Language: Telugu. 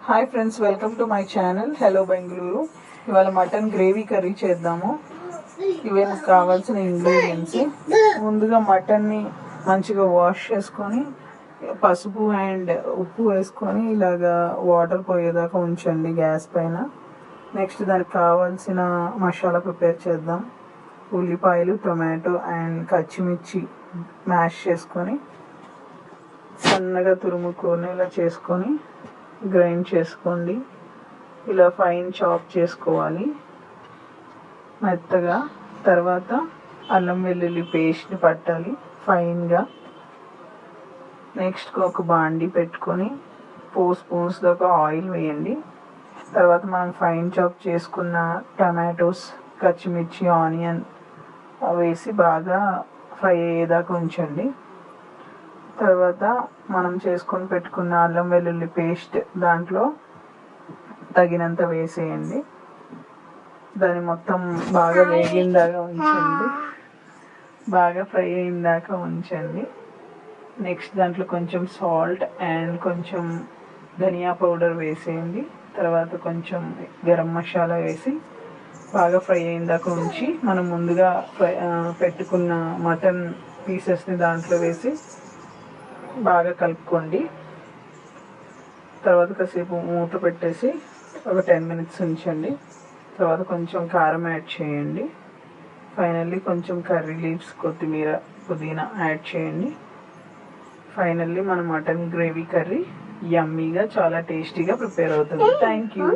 Hi friends, welcome to my channel hello Bengaluru. ఇవాళ మటన్ గ్రేవీ కర్రీ చేద్దాము. ఇవే కావాల్సిన ఇంగ్రీడియంట్స్. ముందుగా మటన్ని మంచిగా వాష్ చేసుకొని పసుపు అండ్ ఉప్పు వేసుకొని ఇలాగా వాటర్ పోయేదాకా ఉంచండి గ్యాస్ పైన. నెక్స్ట్ దానికి కావాల్సిన మసాలా ప్రిపేర్ చేద్దాం. ఉల్లిపాయలు, టొమాటో అండ్ పచ్చిమిర్చి మ్యాష్ చేసుకొని సన్నగా తురుముకొని ఇలా చేసుకొని గ్రైండ్ చేసుకోండి. ఇలా ఫైన్ చాప్ చేసుకోవాలి మెత్తగా. తర్వాత అల్లం వెల్లుల్లి పేస్ట్ని పట్టాలి ఫైన్గా. నెక్స్ట్ ఒక బాండి పెట్టుకొని 4 స్పూన్స్ దాకా ఆయిల్ వేయండి. తర్వాత మనం ఫైన్ చాప్ చేసుకున్న టమాటోస్, పచ్చిమిర్చి, ఆనియన్ వేసి బాగా ఫ్రై అయ్యేదాకా ఉంచండి. తర్వాత మనం చేసుకొని పెట్టుకున్న అల్లం వెల్లుల్లి పేస్ట్ దాంట్లో తగినంత వేసేయండి. దాన్ని మొత్తం బాగా వేగిందాకా ఉంచండి, బాగా ఫ్రై అయిందాక ఉంచండి. నెక్స్ట్ దాంట్లో కొంచెం సాల్ట్ అండ్ కొంచెం ధనియా పౌడర్ వేసేయండి. తర్వాత కొంచెం గరం మసాలా వేసి బాగా ఫ్రై అయిందాక ఉంచి మనం ముందుగా పెట్టుకున్న మటన్ పీసెస్ని దాంట్లో వేసి బాగా కలుపుకోండి. తర్వాత కాసేపు మూత పెట్టేసి ఒక 10 మినిట్స్ ఉంచండి. తర్వాత కొంచెం కారం యాడ్ చేయండి. ఫైనల్లీ కొంచెం కర్రీ లీవ్స్, కొత్తిమీర, పుదీనా యాడ్ చేయండి. ఫైనల్లీ మన మటన్ గ్రేవీ కర్రీ యమ్మీగా చాలా టేస్టీగా ప్రిపేర్ అవుతుంది. Thank you.